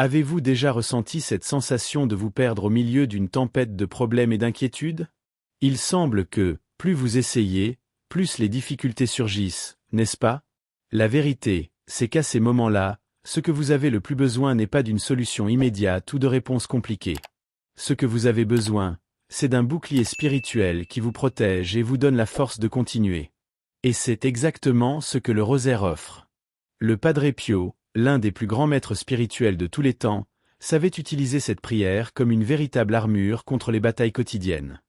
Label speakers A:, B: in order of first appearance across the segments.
A: Avez-vous déjà ressenti cette sensation de vous perdre au milieu d'une tempête de problèmes et d'inquiétudes? Il semble que, plus vous essayez, plus les difficultés surgissent, n'est-ce pas? La vérité, c'est qu'à ces moments-là, ce que vous avez le plus besoin n'est pas d'une solution immédiate ou de réponses compliquées. Ce que vous avez besoin, c'est d'un bouclier spirituel qui vous protège et vous donne la force de continuer. Et c'est exactement ce que le rosaire offre. Le Padre Pio, l'un des plus grands maîtres spirituels de tous les temps, savait utiliser cette prière comme une véritable armure contre les batailles quotidiennes.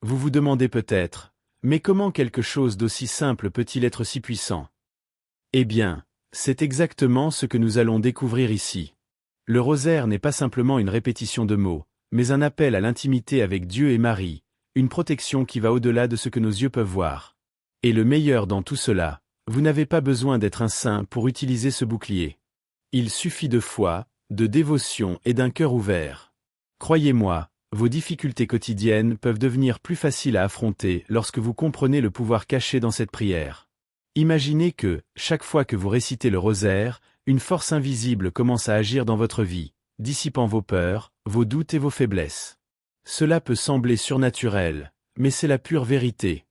A: Vous vous demandez peut-être, mais comment quelque chose d'aussi simple peut-il être si puissant? Eh bien, c'est exactement ce que nous allons découvrir ici. Le rosaire n'est pas simplement une répétition de mots, mais un appel à l'intimité avec Dieu et Marie, une protection qui va au-delà de ce que nos yeux peuvent voir. Et le meilleur dans tout cela, vous n'avez pas besoin d'être un saint pour utiliser ce bouclier. Il suffit de foi, de dévotion et d'un cœur ouvert. Croyez-moi, vos difficultés quotidiennes peuvent devenir plus faciles à affronter lorsque vous comprenez le pouvoir caché dans cette prière. Imaginez que, chaque fois que vous récitez le rosaire, une force invisible commence à agir dans votre vie, dissipant vos peurs, vos doutes et vos faiblesses. Cela peut sembler surnaturel, mais c'est la pure vérité.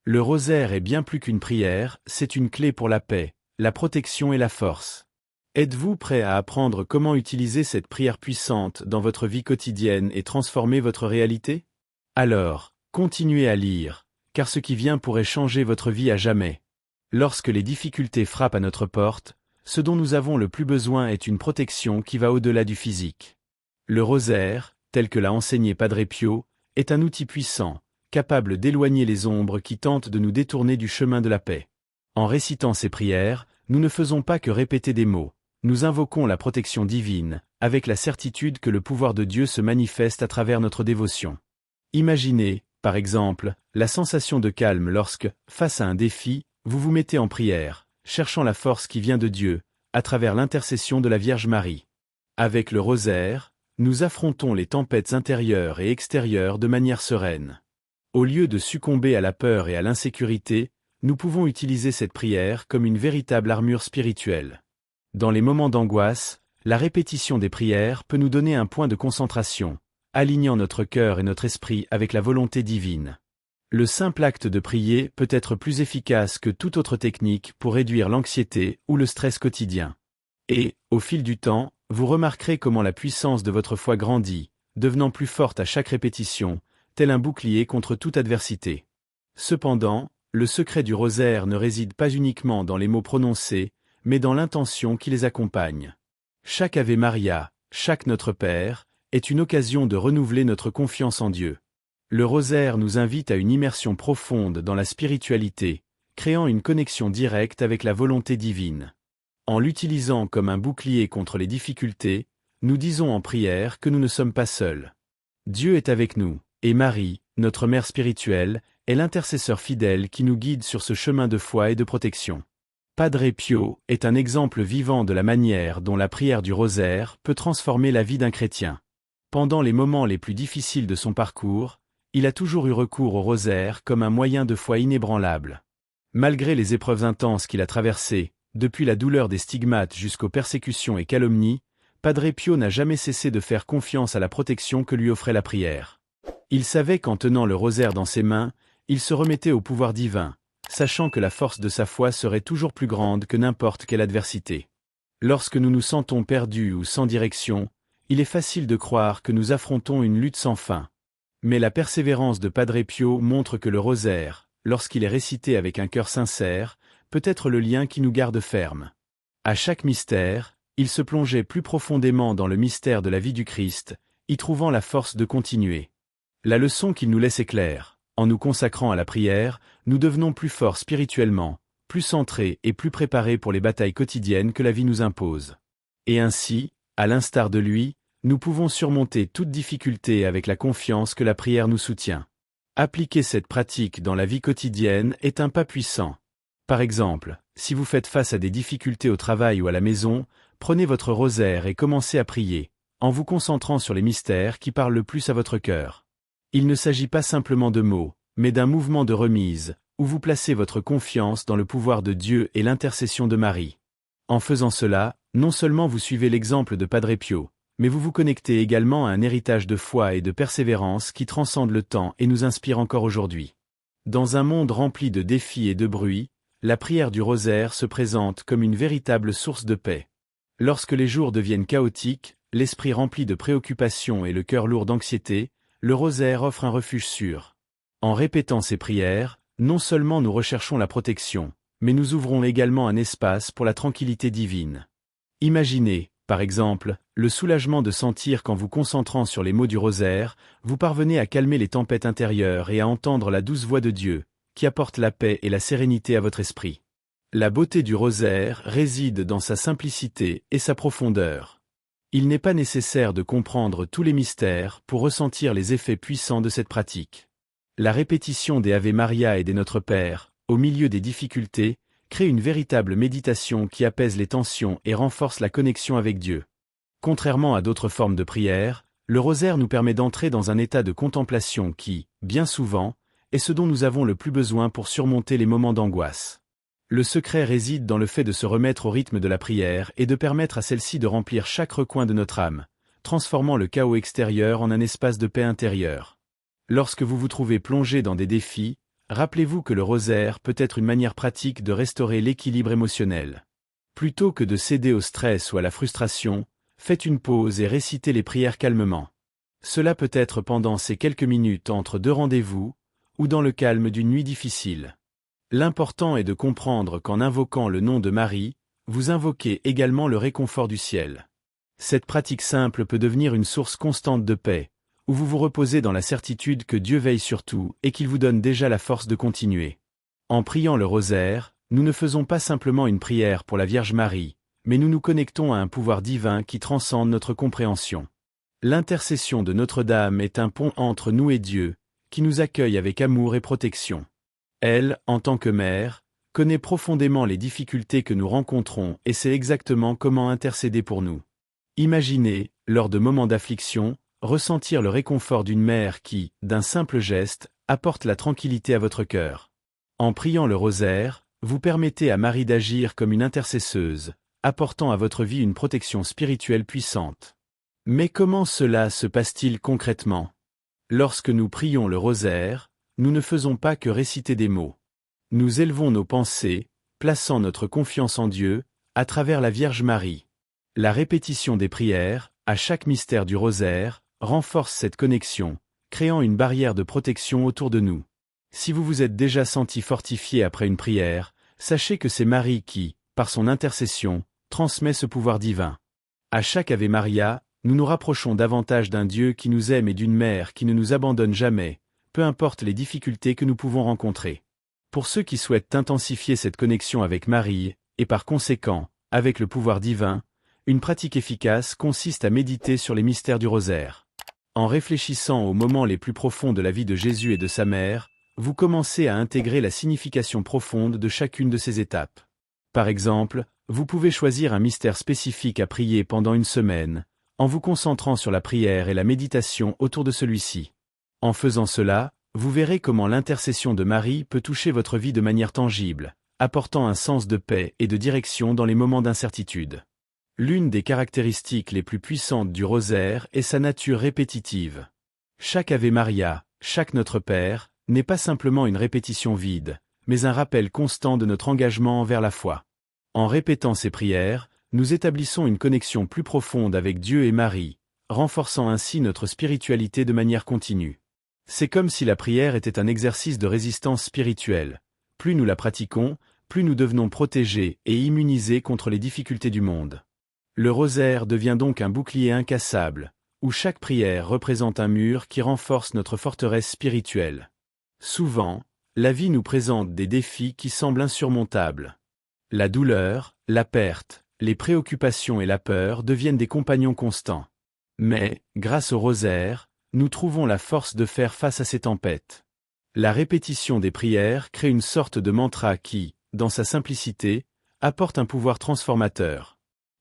A: Le rosaire est bien plus qu'une prière, c'est une clé pour la paix, la protection et la force. Êtes-vous prêt à apprendre comment utiliser cette prière puissante dans votre vie quotidienne et transformer votre réalité? Alors, continuez à lire, car ce qui vient pourrait changer votre vie à jamais. Lorsque les difficultés frappent à notre porte, ce dont nous avons le plus besoin est une protection qui va au-delà du physique. Le rosaire, tel que l'a enseigné Padre Pio, est un outil puissant, capable d'éloigner les ombres qui tentent de nous détourner du chemin de la paix. En récitant ces prières, nous ne faisons pas que répéter des mots. Nous invoquons la protection divine, avec la certitude que le pouvoir de Dieu se manifeste à travers notre dévotion. Imaginez, par exemple, la sensation de calme lorsque, face à un défi, vous vous mettez en prière, cherchant la force qui vient de Dieu, à travers l'intercession de la Vierge Marie. Avec le rosaire, nous affrontons les tempêtes intérieures et extérieures de manière sereine. Au lieu de succomber à la peur et à l'insécurité, nous pouvons utiliser cette prière comme une véritable armure spirituelle. Dans les moments d'angoisse, la répétition des prières peut nous donner un point de concentration, alignant notre cœur et notre esprit avec la volonté divine. Le simple acte de prier peut être plus efficace que toute autre technique pour réduire l'anxiété ou le stress quotidien. Et, au fil du temps, vous remarquerez comment la puissance de votre foi grandit, devenant plus forte à chaque répétition, tel un bouclier contre toute adversité. Cependant, le secret du rosaire ne réside pas uniquement dans les mots prononcés, mais dans l'intention qui les accompagne. Chaque Ave Maria, chaque Notre Père, est une occasion de renouveler notre confiance en Dieu. Le rosaire nous invite à une immersion profonde dans la spiritualité, créant une connexion directe avec la volonté divine. En l'utilisant comme un bouclier contre les difficultés, nous disons en prière que nous ne sommes pas seuls. Dieu est avec nous, et Marie, notre mère spirituelle, est l'intercesseur fidèle qui nous guide sur ce chemin de foi et de protection. Padre Pio est un exemple vivant de la manière dont la prière du rosaire peut transformer la vie d'un chrétien. Pendant les moments les plus difficiles de son parcours, il a toujours eu recours au rosaire comme un moyen de foi inébranlable. Malgré les épreuves intenses qu'il a traversées, depuis la douleur des stigmates jusqu'aux persécutions et calomnies, Padre Pio n'a jamais cessé de faire confiance à la protection que lui offrait la prière. Il savait qu'en tenant le rosaire dans ses mains, il se remettait au pouvoir divin, sachant que la force de sa foi serait toujours plus grande que n'importe quelle adversité. Lorsque nous nous sentons perdus ou sans direction, il est facile de croire que nous affrontons une lutte sans fin. Mais la persévérance de Padre Pio montre que le rosaire, lorsqu'il est récité avec un cœur sincère, peut être le lien qui nous garde fermes. À chaque mystère, il se plongeait plus profondément dans le mystère de la vie du Christ, y trouvant la force de continuer. La leçon qu'il nous laisse est claire. En nous consacrant à la prière, nous devenons plus forts spirituellement, plus centrés et plus préparés pour les batailles quotidiennes que la vie nous impose. Et ainsi, à l'instar de lui, nous pouvons surmonter toute difficulté avec la confiance que la prière nous soutient. Appliquer cette pratique dans la vie quotidienne est un pas puissant. Par exemple, si vous faites face à des difficultés au travail ou à la maison, prenez votre rosaire et commencez à prier, en vous concentrant sur les mystères qui parlent le plus à votre cœur. Il ne s'agit pas simplement de mots, mais d'un mouvement de remise, où vous placez votre confiance dans le pouvoir de Dieu et l'intercession de Marie. En faisant cela, non seulement vous suivez l'exemple de Padre Pio, mais vous vous connectez également à un héritage de foi et de persévérance qui transcende le temps et nous inspire encore aujourd'hui. Dans un monde rempli de défis et de bruit, la prière du rosaire se présente comme une véritable source de paix. Lorsque les jours deviennent chaotiques, l'esprit rempli de préoccupations et le cœur lourd d'anxiété, le rosaire offre un refuge sûr. En répétant ces prières, non seulement nous recherchons la protection, mais nous ouvrons également un espace pour la tranquillité divine. Imaginez, par exemple, le soulagement de sentir qu'en vous concentrant sur les mots du rosaire, vous parvenez à calmer les tempêtes intérieures et à entendre la douce voix de Dieu, qui apporte la paix et la sérénité à votre esprit. La beauté du rosaire réside dans sa simplicité et sa profondeur. Il n'est pas nécessaire de comprendre tous les mystères pour ressentir les effets puissants de cette pratique. La répétition des Ave Maria et des Notre Père, au milieu des difficultés, crée une véritable méditation qui apaise les tensions et renforce la connexion avec Dieu. Contrairement à d'autres formes de prière, le rosaire nous permet d'entrer dans un état de contemplation qui, bien souvent, est ce dont nous avons le plus besoin pour surmonter les moments d'angoisse. Le secret réside dans le fait de se remettre au rythme de la prière et de permettre à celle-ci de remplir chaque recoin de notre âme, transformant le chaos extérieur en un espace de paix intérieure. Lorsque vous vous trouvez plongé dans des défis, rappelez-vous que le rosaire peut être une manière pratique de restaurer l'équilibre émotionnel. Plutôt que de céder au stress ou à la frustration, faites une pause et récitez les prières calmement. Cela peut être pendant ces quelques minutes entre deux rendez-vous, ou dans le calme d'une nuit difficile. L'important est de comprendre qu'en invoquant le nom de Marie, vous invoquez également le réconfort du ciel. Cette pratique simple peut devenir une source constante de paix, où vous vous reposez dans la certitude que Dieu veille sur tout et qu'il vous donne déjà la force de continuer. En priant le rosaire, nous ne faisons pas simplement une prière pour la Vierge Marie, mais nous nous connectons à un pouvoir divin qui transcende notre compréhension. L'intercession de Notre-Dame est un pont entre nous et Dieu, qui nous accueille avec amour et protection. Elle, en tant que mère, connaît profondément les difficultés que nous rencontrons et sait exactement comment intercéder pour nous. Imaginez, lors de moments d'affliction, ressentir le réconfort d'une mère qui, d'un simple geste, apporte la tranquillité à votre cœur. En priant le rosaire, vous permettez à Marie d'agir comme une intercesseuse, apportant à votre vie une protection spirituelle puissante. Mais comment cela se passe-t-il concrètement? Lorsque nous prions le rosaire, nous ne faisons pas que réciter des mots. Nous élevons nos pensées, plaçant notre confiance en Dieu, à travers la Vierge Marie. La répétition des prières, à chaque mystère du rosaire, renforce cette connexion, créant une barrière de protection autour de nous. Si vous vous êtes déjà senti fortifié après une prière, sachez que c'est Marie qui, par son intercession, transmet ce pouvoir divin. À chaque Ave Maria, nous nous rapprochons davantage d'un Dieu qui nous aime et d'une mère qui ne nous abandonne jamais, peu importe les difficultés que nous pouvons rencontrer. Pour ceux qui souhaitent intensifier cette connexion avec Marie, et par conséquent, avec le pouvoir divin, une pratique efficace consiste à méditer sur les mystères du rosaire. En réfléchissant aux moments les plus profonds de la vie de Jésus et de sa mère, vous commencez à intégrer la signification profonde de chacune de ces étapes. Par exemple, vous pouvez choisir un mystère spécifique à prier pendant une semaine, en vous concentrant sur la prière et la méditation autour de celui-ci. En faisant cela, vous verrez comment l'intercession de Marie peut toucher votre vie de manière tangible, apportant un sens de paix et de direction dans les moments d'incertitude. L'une des caractéristiques les plus puissantes du rosaire est sa nature répétitive. Chaque Ave Maria, chaque Notre Père, n'est pas simplement une répétition vide, mais un rappel constant de notre engagement envers la foi. En répétant ces prières, nous établissons une connexion plus profonde avec Dieu et Marie, renforçant ainsi notre spiritualité de manière continue. C'est comme si la prière était un exercice de résistance spirituelle. Plus nous la pratiquons, plus nous devenons protégés et immunisés contre les difficultés du monde. Le rosaire devient donc un bouclier incassable, où chaque prière représente un mur qui renforce notre forteresse spirituelle. Souvent, la vie nous présente des défis qui semblent insurmontables. La douleur, la perte, les préoccupations et la peur deviennent des compagnons constants. Mais, grâce au rosaire, nous trouvons la force de faire face à ces tempêtes. La répétition des prières crée une sorte de mantra qui, dans sa simplicité, apporte un pouvoir transformateur.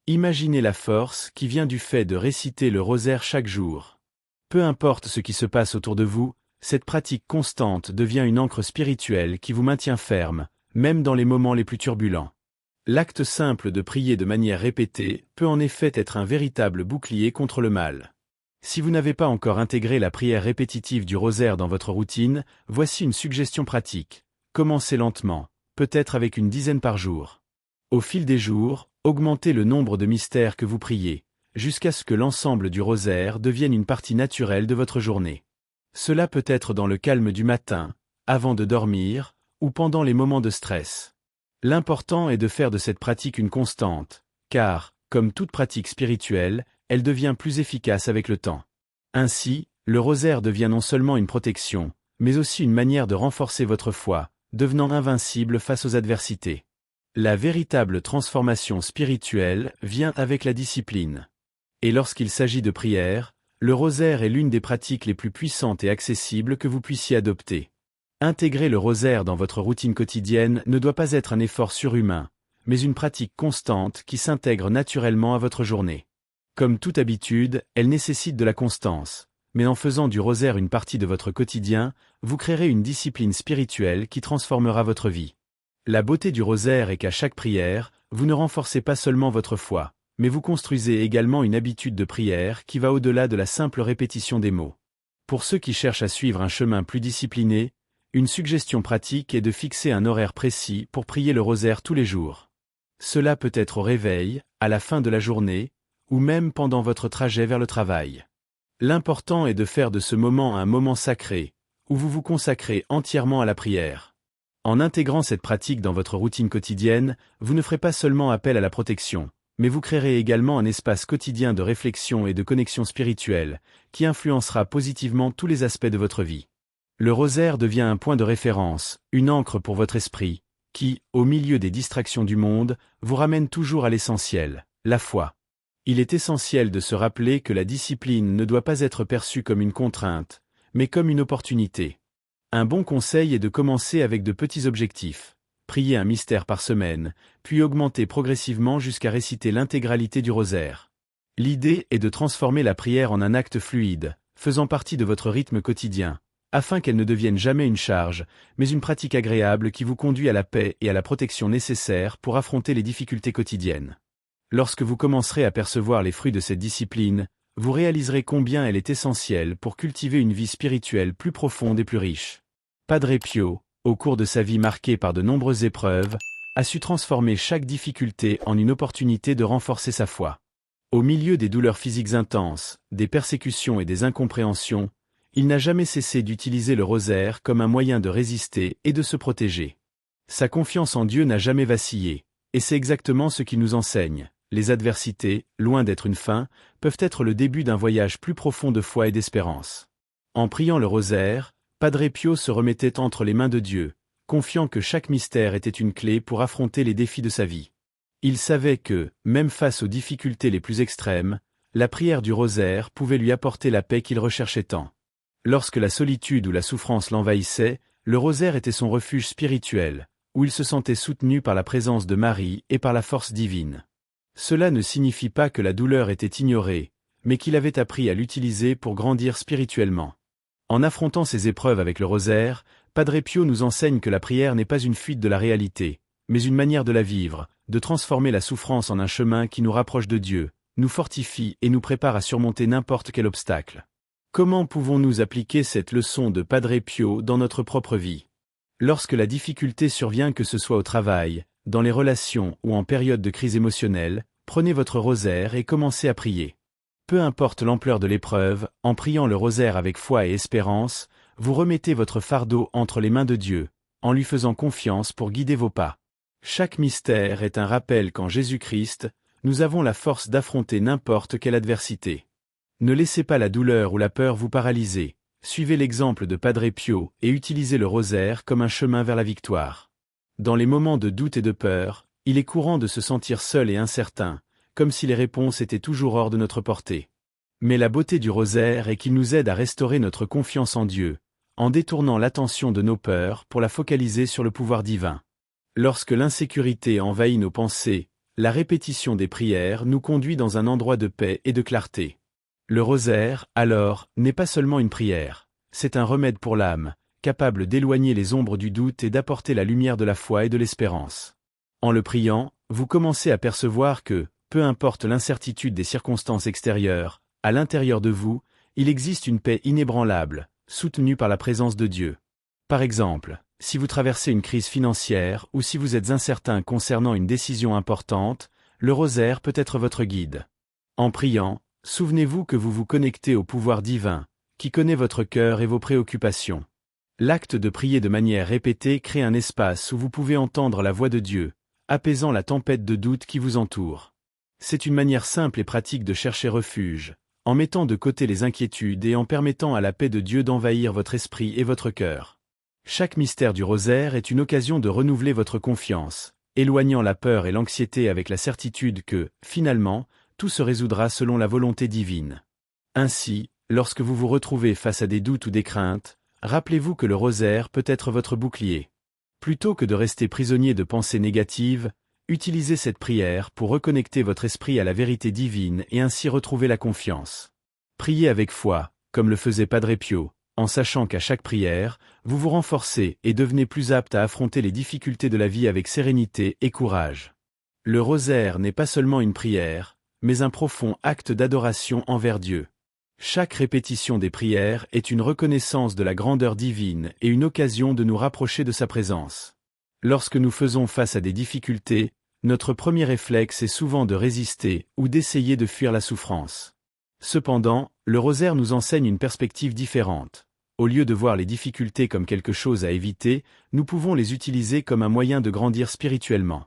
A: Imaginez la force qui vient du fait de réciter le rosaire chaque jour. Peu importe ce qui se passe autour de vous, cette pratique constante devient une ancre spirituelle qui vous maintient ferme, même dans les moments les plus turbulents. L'acte simple de prier de manière répétée peut en effet être un véritable bouclier contre le mal. Si vous n'avez pas encore intégré la prière répétitive du rosaire dans votre routine, voici une suggestion pratique. Commencez lentement, peut-être avec une dizaine par jour. Au fil des jours, augmentez le nombre de mystères que vous priez, jusqu'à ce que l'ensemble du rosaire devienne une partie naturelle de votre journée. Cela peut être dans le calme du matin, avant de dormir, ou pendant les moments de stress. L'important est de faire de cette pratique une constante, car, comme toute pratique spirituelle, elle devient plus efficace avec le temps. Ainsi, le rosaire devient non seulement une protection, mais aussi une manière de renforcer votre foi, devenant invincible face aux adversités. La véritable transformation spirituelle vient avec la discipline. Et lorsqu'il s'agit de prière, le rosaire est l'une des pratiques les plus puissantes et accessibles que vous puissiez adopter. Intégrer le rosaire dans votre routine quotidienne ne doit pas être un effort surhumain, mais une pratique constante qui s'intègre naturellement à votre journée. Comme toute habitude, elle nécessite de la constance, mais en faisant du rosaire une partie de votre quotidien, vous créerez une discipline spirituelle qui transformera votre vie. La beauté du rosaire est qu'à chaque prière, vous ne renforcez pas seulement votre foi, mais vous construisez également une habitude de prière qui va au-delà de la simple répétition des mots. Pour ceux qui cherchent à suivre un chemin plus discipliné, une suggestion pratique est de fixer un horaire précis pour prier le rosaire tous les jours. Cela peut être au réveil, à la fin de la journée, ou même pendant votre trajet vers le travail. L'important est de faire de ce moment un moment sacré, où vous vous consacrez entièrement à la prière. En intégrant cette pratique dans votre routine quotidienne, vous ne ferez pas seulement appel à la protection, mais vous créerez également un espace quotidien de réflexion et de connexion spirituelle, qui influencera positivement tous les aspects de votre vie. Le rosaire devient un point de référence, une ancre pour votre esprit, qui, au milieu des distractions du monde, vous ramène toujours à l'essentiel, la foi. Il est essentiel de se rappeler que la discipline ne doit pas être perçue comme une contrainte, mais comme une opportunité. Un bon conseil est de commencer avec de petits objectifs. Prier un mystère par semaine, puis augmenter progressivement jusqu'à réciter l'intégralité du rosaire. L'idée est de transformer la prière en un acte fluide, faisant partie de votre rythme quotidien, afin qu'elle ne devienne jamais une charge, mais une pratique agréable qui vous conduit à la paix et à la protection nécessaires pour affronter les difficultés quotidiennes. Lorsque vous commencerez à percevoir les fruits de cette discipline, vous réaliserez combien elle est essentielle pour cultiver une vie spirituelle plus profonde et plus riche. Padre Pio, au cours de sa vie marquée par de nombreuses épreuves, a su transformer chaque difficulté en une opportunité de renforcer sa foi. Au milieu des douleurs physiques intenses, des persécutions et des incompréhensions, il n'a jamais cessé d'utiliser le rosaire comme un moyen de résister et de se protéger. Sa confiance en Dieu n'a jamais vacillé, et c'est exactement ce qu'il nous enseigne. Les adversités, loin d'être une fin, peuvent être le début d'un voyage plus profond de foi et d'espérance. En priant le rosaire, Padre Pio se remettait entre les mains de Dieu, confiant que chaque mystère était une clé pour affronter les défis de sa vie. Il savait que, même face aux difficultés les plus extrêmes, la prière du rosaire pouvait lui apporter la paix qu'il recherchait tant. Lorsque la solitude ou la souffrance l'envahissait, le rosaire était son refuge spirituel, où il se sentait soutenu par la présence de Marie et par la force divine. Cela ne signifie pas que la douleur était ignorée, mais qu'il avait appris à l'utiliser pour grandir spirituellement. En affrontant ces épreuves avec le rosaire, Padre Pio nous enseigne que la prière n'est pas une fuite de la réalité, mais une manière de la vivre, de transformer la souffrance en un chemin qui nous rapproche de Dieu, nous fortifie et nous prépare à surmonter n'importe quel obstacle. Comment pouvons-nous appliquer cette leçon de Padre Pio dans notre propre vie? Lorsque la difficulté survient, que ce soit au travail, dans les relations ou en période de crise émotionnelle, prenez votre rosaire et commencez à prier. Peu importe l'ampleur de l'épreuve, en priant le rosaire avec foi et espérance, vous remettez votre fardeau entre les mains de Dieu, en lui faisant confiance pour guider vos pas. Chaque mystère est un rappel qu'en Jésus-Christ, nous avons la force d'affronter n'importe quelle adversité. Ne laissez pas la douleur ou la peur vous paralyser, suivez l'exemple de Padre Pio et utilisez le rosaire comme un chemin vers la victoire. Dans les moments de doute et de peur, il est courant de se sentir seul et incertain, comme si les réponses étaient toujours hors de notre portée. Mais la beauté du rosaire est qu'il nous aide à restaurer notre confiance en Dieu, en détournant l'attention de nos peurs pour la focaliser sur le pouvoir divin. Lorsque l'insécurité envahit nos pensées, la répétition des prières nous conduit dans un endroit de paix et de clarté. Le rosaire, alors, n'est pas seulement une prière, c'est un remède pour l'âme, capable d'éloigner les ombres du doute et d'apporter la lumière de la foi et de l'espérance. En le priant, vous commencez à percevoir que, peu importe l'incertitude des circonstances extérieures, à l'intérieur de vous, il existe une paix inébranlable, soutenue par la présence de Dieu. Par exemple, si vous traversez une crise financière ou si vous êtes incertain concernant une décision importante, le rosaire peut être votre guide. En priant, souvenez-vous que vous vous connectez au pouvoir divin, qui connaît votre cœur et vos préoccupations. L'acte de prier de manière répétée crée un espace où vous pouvez entendre la voix de Dieu, apaisant la tempête de doute qui vous entoure. C'est une manière simple et pratique de chercher refuge, en mettant de côté les inquiétudes et en permettant à la paix de Dieu d'envahir votre esprit et votre cœur. Chaque mystère du rosaire est une occasion de renouveler votre confiance, éloignant la peur et l'anxiété avec la certitude que, finalement, tout se résoudra selon la volonté divine. Ainsi, lorsque vous vous retrouvez face à des doutes ou des craintes, rappelez-vous que le rosaire peut être votre bouclier. Plutôt que de rester prisonnier de pensées négatives, utilisez cette prière pour reconnecter votre esprit à la vérité divine et ainsi retrouver la confiance. Priez avec foi, comme le faisait Padre Pio, en sachant qu'à chaque prière, vous vous renforcez et devenez plus apte à affronter les difficultés de la vie avec sérénité et courage. Le rosaire n'est pas seulement une prière, mais un profond acte d'adoration envers Dieu. Chaque répétition des prières est une reconnaissance de la grandeur divine et une occasion de nous rapprocher de sa présence. Lorsque nous faisons face à des difficultés, notre premier réflexe est souvent de résister ou d'essayer de fuir la souffrance. Cependant, le rosaire nous enseigne une perspective différente. Au lieu de voir les difficultés comme quelque chose à éviter, nous pouvons les utiliser comme un moyen de grandir spirituellement.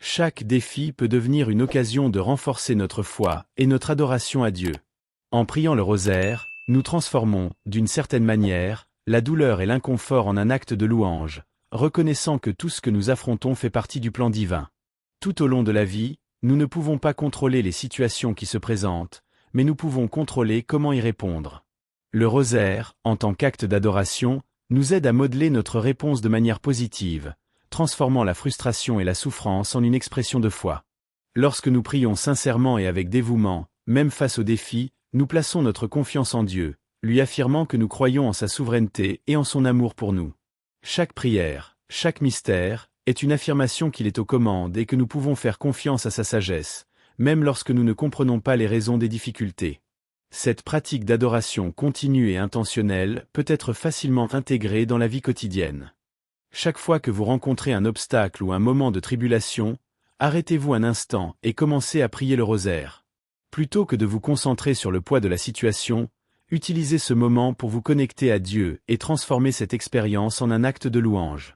A: Chaque défi peut devenir une occasion de renforcer notre foi et notre adoration à Dieu. En priant le rosaire, nous transformons, d'une certaine manière, la douleur et l'inconfort en un acte de louange, reconnaissant que tout ce que nous affrontons fait partie du plan divin. Tout au long de la vie, nous ne pouvons pas contrôler les situations qui se présentent, mais nous pouvons contrôler comment y répondre. Le rosaire, en tant qu'acte d'adoration, nous aide à modeler notre réponse de manière positive, transformant la frustration et la souffrance en une expression de foi. Lorsque nous prions sincèrement et avec dévouement, même face aux défis, nous plaçons notre confiance en Dieu, lui affirmant que nous croyons en sa souveraineté et en son amour pour nous. Chaque prière, chaque mystère, est une affirmation qu'il est aux commandes et que nous pouvons faire confiance à sa sagesse, même lorsque nous ne comprenons pas les raisons des difficultés. Cette pratique d'adoration continue et intentionnelle peut être facilement intégrée dans la vie quotidienne. Chaque fois que vous rencontrez un obstacle ou un moment de tribulation, arrêtez-vous un instant et commencez à prier le rosaire. Plutôt que de vous concentrer sur le poids de la situation, utilisez ce moment pour vous connecter à Dieu et transformer cette expérience en un acte de louange.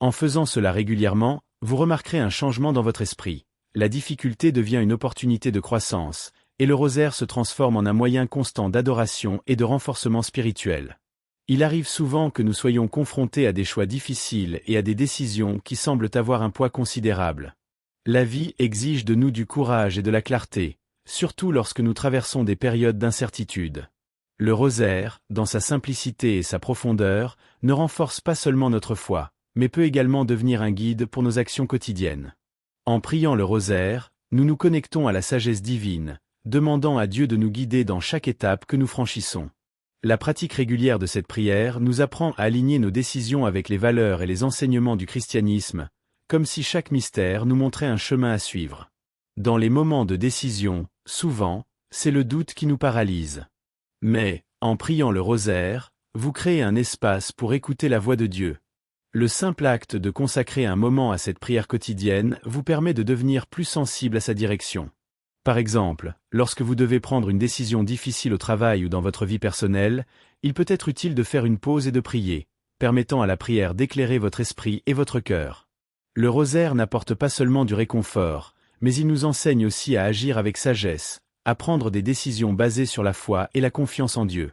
A: En faisant cela régulièrement, vous remarquerez un changement dans votre esprit. La difficulté devient une opportunité de croissance, et le rosaire se transforme en un moyen constant d'adoration et de renforcement spirituel. Il arrive souvent que nous soyons confrontés à des choix difficiles et à des décisions qui semblent avoir un poids considérable. La vie exige de nous du courage et de la clarté, surtout lorsque nous traversons des périodes d'incertitude. Le rosaire, dans sa simplicité et sa profondeur, ne renforce pas seulement notre foi, mais peut également devenir un guide pour nos actions quotidiennes. En priant le rosaire, nous nous connectons à la sagesse divine, demandant à Dieu de nous guider dans chaque étape que nous franchissons. La pratique régulière de cette prière nous apprend à aligner nos décisions avec les valeurs et les enseignements du christianisme, comme si chaque mystère nous montrait un chemin à suivre. Dans les moments de décision, souvent, c'est le doute qui nous paralyse. Mais, en priant le rosaire, vous créez un espace pour écouter la voix de Dieu. Le simple acte de consacrer un moment à cette prière quotidienne vous permet de devenir plus sensible à sa direction. Par exemple, lorsque vous devez prendre une décision difficile au travail ou dans votre vie personnelle, il peut être utile de faire une pause et de prier, permettant à la prière d'éclairer votre esprit et votre cœur. Le rosaire n'apporte pas seulement du réconfort, mais il nous enseigne aussi à agir avec sagesse, à prendre des décisions basées sur la foi et la confiance en Dieu.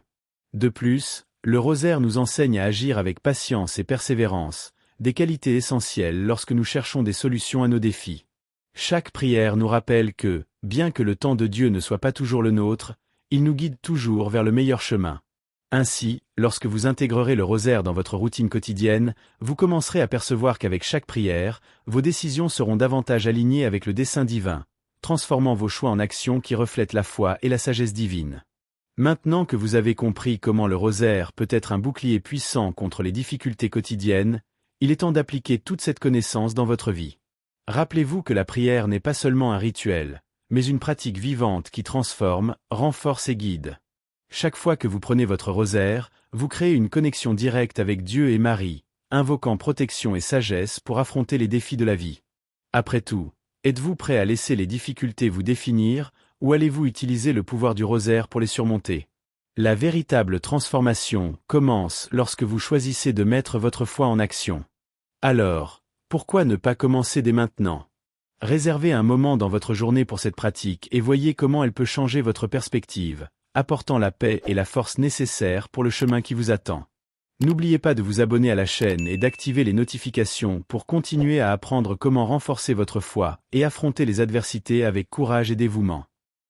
A: De plus, le rosaire nous enseigne à agir avec patience et persévérance, des qualités essentielles lorsque nous cherchons des solutions à nos défis. Chaque prière nous rappelle que, bien que le temps de Dieu ne soit pas toujours le nôtre, il nous guide toujours vers le meilleur chemin. Ainsi, lorsque vous intégrerez le rosaire dans votre routine quotidienne, vous commencerez à percevoir qu'avec chaque prière, vos décisions seront davantage alignées avec le dessein divin, transformant vos choix en actions qui reflètent la foi et la sagesse divine. Maintenant que vous avez compris comment le rosaire peut être un bouclier puissant contre les difficultés quotidiennes, il est temps d'appliquer toute cette connaissance dans votre vie. Rappelez-vous que la prière n'est pas seulement un rituel, mais une pratique vivante qui transforme, renforce et guide. Chaque fois que vous prenez votre rosaire, vous créez une connexion directe avec Dieu et Marie, invoquant protection et sagesse pour affronter les défis de la vie. Après tout, êtes-vous prêt à laisser les difficultés vous définir, ou allez-vous utiliser le pouvoir du rosaire pour les surmonter? La véritable transformation commence lorsque vous choisissez de mettre votre foi en action. Alors, pourquoi ne pas commencer dès maintenant? Réservez un moment dans votre journée pour cette pratique et voyez comment elle peut changer votre perspective, apportant la paix et la force nécessaires pour le chemin qui vous attend. N'oubliez pas de vous abonner à la chaîne et d'activer les notifications pour continuer à apprendre comment renforcer votre foi et affronter les adversités avec courage et dévouement.